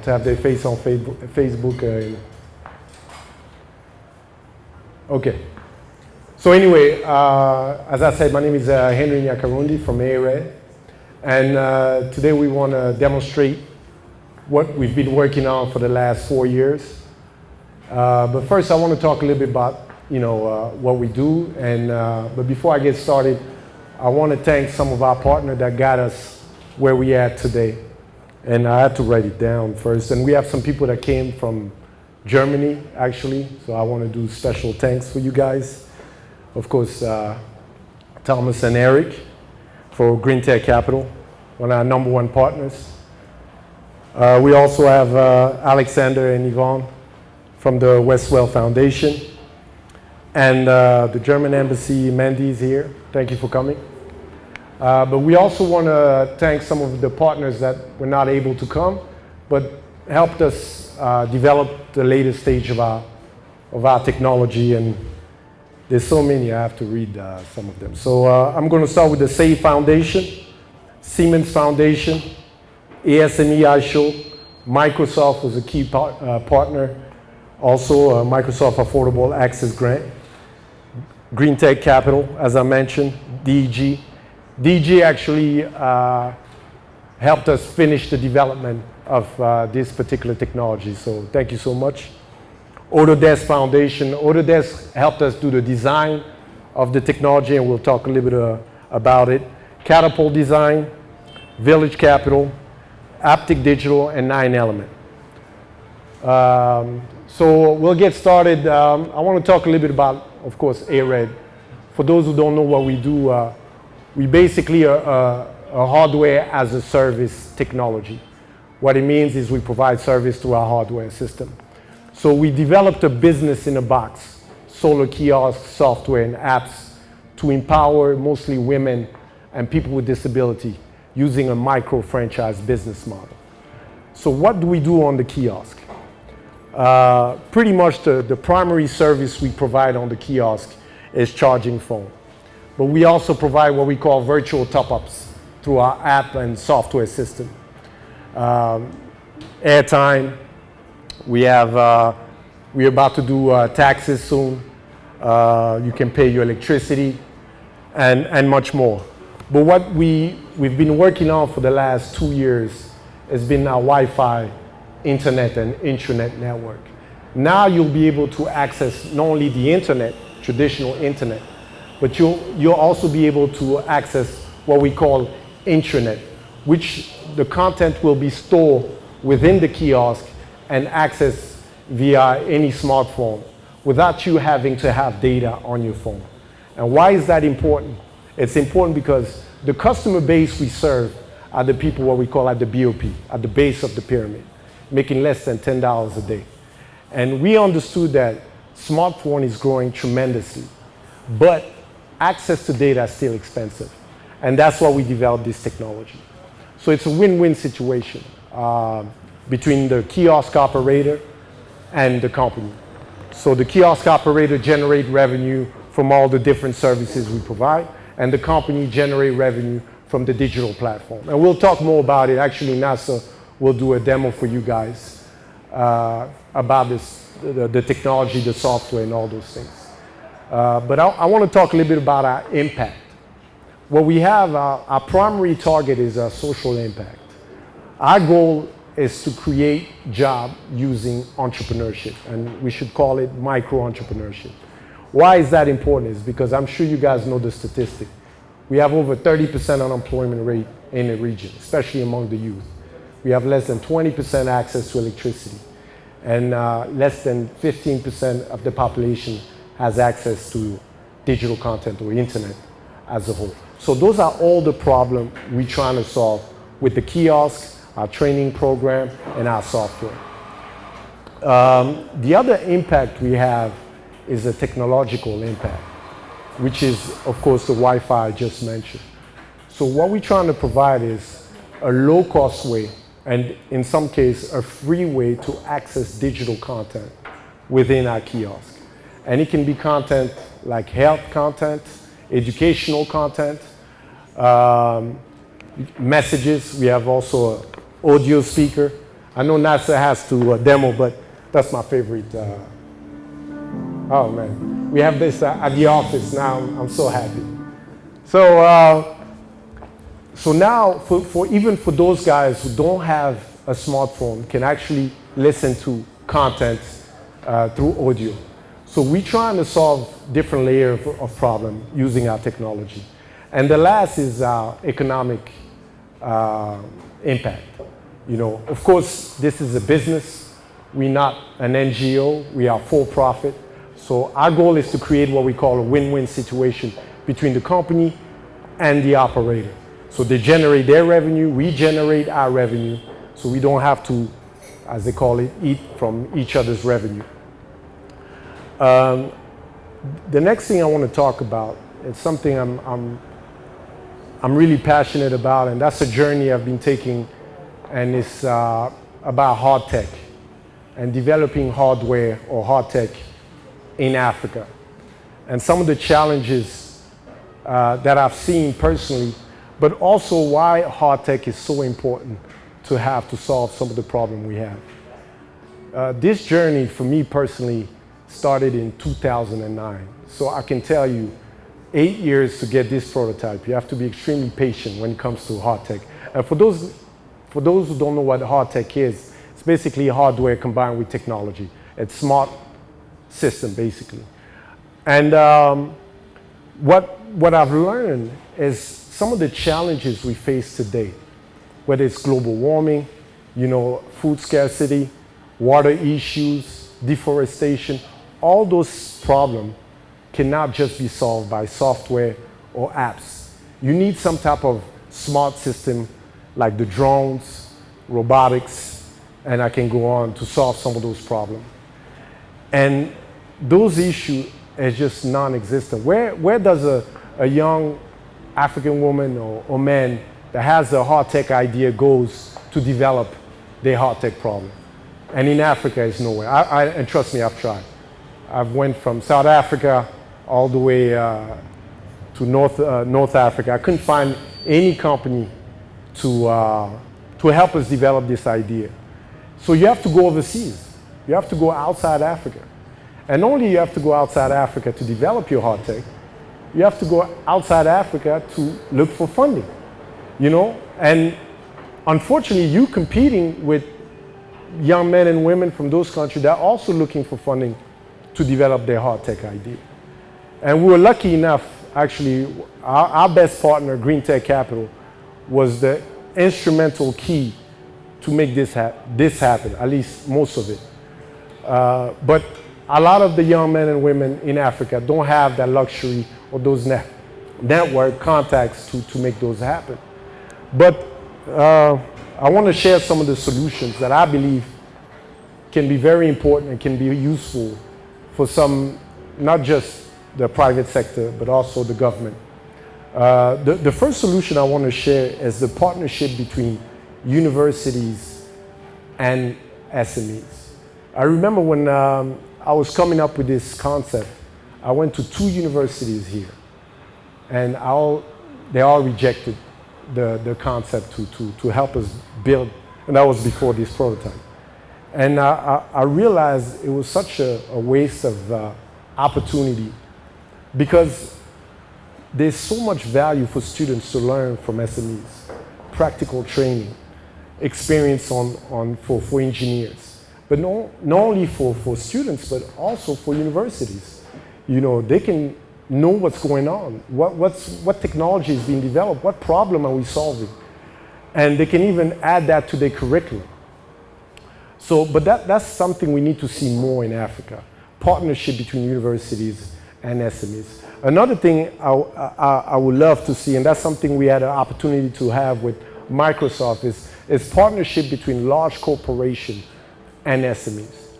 to have their face on Facebook. Okay. So anyway, as I said, my name is Henry Nyakarundi from ARED. And today we want to demonstrate what we've been working on for the last 4 years. But first I want to talk a little bit about what we do. And but before I get started, I want to thank some of our partners that got us where we are today. And I had to write it down first. And we have some people that came from Germany, actually. So I want to do special thanks for you guys. Of course, Thomas and Eric for Green Tech Capital, one of our #1 partners. We also have Alexander and Yvonne from the Westwell Foundation. And the German Embassy, Mandy is here. Thank you for coming. But we also want to thank some of the partners that were not able to come, but helped us develop the latest stage of our technology. And there's so many, I have to read some of them. So I'm going to start with the SAFE Foundation, Siemens Foundation, ASME iShow, Microsoft was a key partner, also Microsoft Affordable Access Grant, Green Tech Capital, as I mentioned, DEG. DG actually helped us finish the development of this particular technology, so thank you so much. Autodesk Foundation. Autodesk helped us do the design of the technology, and we'll talk a little bit about it. Catapult Design, Village Capital, Aptic Digital, and 9-Element. So we'll get started. I want to talk a little bit about, of course, ARED. For those who don't know what we do, we basically are a hardware as a service technology. What it means is we provide service to our hardware system. So we developed a business in a box, solar kiosks, software, and apps to empower mostly women and people with disability using a micro-franchise business model. So what do we do on the kiosk? Pretty much the primary service we provide on the kiosk is charging phone. But we also provide what we call virtual top-ups through our app and software system. Airtime, we're about to do taxes soon. You can pay your electricity and much more. But what we've been working on for the last 2 years has been our Wi-Fi, internet, and intranet network. Now you'll be able to access not only the internet, traditional internet, but you'll also be able to access what we call intranet, which the content will be stored within the kiosk and accessed via any smartphone without you having to have data on your phone. And why is that important? It's important because the customer base we serve are the people what we call at the BOP, at the base of the pyramid, making less than $10 a day. And we understood that smartphone is growing tremendously, but access to data is still expensive. And that's why we developed this technology. So it's a win-win situation between the kiosk operator and the company. So the kiosk operator generates revenue from all the different services we provide, and the company generates revenue from the digital platform. And we'll talk more about it. Actually, NASA will do a demo for you guys about this, the technology, the software, and all those things. But I want to talk a little bit about our impact. What we have, our primary target is our social impact. Our goal is to create jobs using entrepreneurship, and we should call it micro-entrepreneurship. Why is that important? Is because I'm sure you guys know the statistic. We have over 30% unemployment rate in the region, especially among the youth. We have less than 20% access to electricity, and less than 15% of the population has access to digital content or internet as a whole. So those are all the problems we're trying to solve with the kiosk, our training program, and our software. The other impact we have is a technological impact, which is, of course, the Wi-Fi I just mentioned. So what we're trying to provide is a low-cost way, and in some cases, a free way to access digital content within our kiosk. And it can be content like health content, educational content, messages. We have also an audio speaker. I know NASA has to demo, but that's my favorite. Oh man, we have this at the office now. I'm so happy. So, so now, even for those guys who don't have a smartphone, can actually listen to content through audio. So we're trying to solve different layers of problem using our technology. And the last is our economic impact. You know, of course, this is a business. We're not an NGO. We are for profit. So our goal is to create what we call a win-win situation between the company and the operator. So they generate their revenue, we generate our revenue, so we don't have to, as they call it, eat from each other's revenue. The next thing I want to talk about is something I'm really passionate about, and that's a journey I've been taking, and it's about hard tech and developing hardware or hard tech in Africa. And some of the challenges that I've seen personally, but also why hard tech is so important to have to solve some of the problem we have. This journey for me personally started in 2009. So I can tell you, 8 years to get this prototype. You have to be extremely patient when it comes to hard tech. And for those who don't know what hard tech is, it's basically hardware combined with technology. It's smart system, basically. And what I've learned is some of the challenges we face today, whether it's global warming, you know, food scarcity, water issues, deforestation, all those problems cannot just be solved by software or apps. You need some type of smart system like the drones, robotics, and I can go on to solve some of those problems. And those issues are just non-existent. Where does a young African woman or man that has a hard tech idea goes to develop their hard tech problem? And in Africa, it's nowhere. And trust me, I've tried. I've went from South Africa all the way to North Africa. I couldn't find any company to help us develop this idea. So you have to go overseas. You have to go outside Africa. And only you have to go outside Africa to develop your hard tech. You have to go outside Africa to look for funding, you know? And unfortunately, you competing with young men and women from those countries that are also looking for funding to develop their hard tech idea. And we were lucky enough, actually, our best partner, Green Tech Capital, was the instrumental key to make this happen, at least most of it. But a lot of the young men and women in Africa don't have that luxury or those network contacts to make those happen. But I want to share some of the solutions that I believe can be very important and can be useful for some, not just the private sector, but also the government. The first solution I want to share is the partnership between universities and SMEs. I remember when I was coming up with this concept, I went to 2 universities here, and they all rejected the concept to help us build, and that was before this prototype. And I realized it was such a waste of opportunity, because there's so much value for students to learn from SMEs, practical training, experience for engineers. But not only for students, but also for universities. You know, they can know what's going on, what technology is being developed, what problem are we solving. And they can even add that to their curriculum. So, but that's something we need to see more in Africa, partnership between universities and SMEs. Another thing I would love to see, and that's something we had an opportunity to have with Microsoft, is partnership between large corporations and SMEs.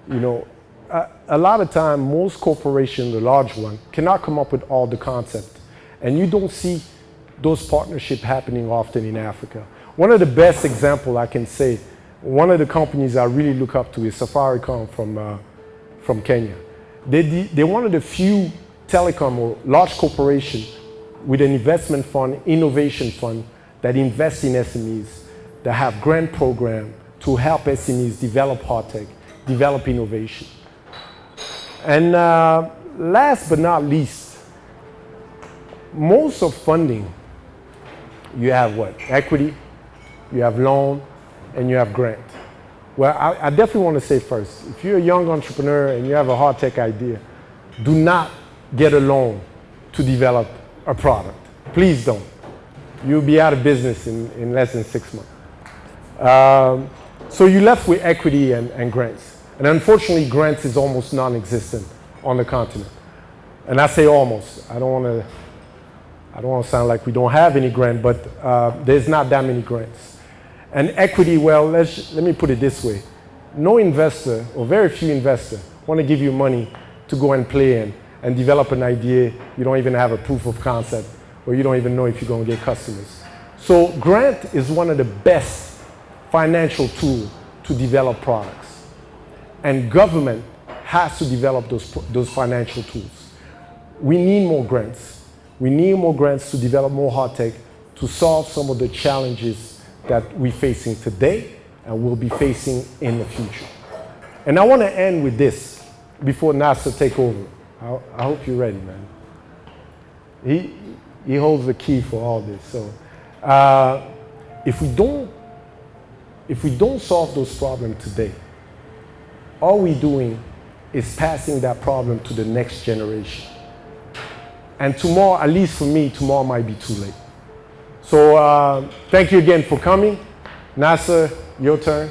You know, a lot of time, most corporations, the large one, cannot come up with all the concept. And you don't see those partnerships happening often in Africa. One of the best examples I can say, one of the companies I really look up to is Safaricom from Kenya. They're one of the few telecom or large corporations with an investment fund, innovation fund, that invest in SMEs, that have grant program to help SMEs develop hard tech, develop innovation. And last but not least, most of funding, you have what? Equity, you have loan, and you have grant. Well, I definitely want to say first, if you're a young entrepreneur and you have a hard tech idea, do not get a loan to develop a product. Please don't. You'll be out of business in less than 6 months. So you're left with equity and grants. And unfortunately, grants is almost non-existent on the continent. And I say almost. I don't want to sound like we don't have any grant, but there's not that many grants. And equity, well, let me put it this way. No investor, or very few investors, want to give you money to go and play and develop an idea. You don't even have a proof of concept, or you don't even know if you're going to get customers. So grant is one of the best financial tools to develop products. And government has to develop those financial tools. We need more grants. We need more grants to develop more hard tech to solve some of the challenges that we're facing today and will be facing in the future. And I want to end with this before NASA take over. I hope you're ready, man. He holds the key for all this. So if we don't solve those problems today, all we're doing is passing that problem to the next generation. And tomorrow, at least for me, tomorrow might be too late. So thank you again for coming. NASA, your turn.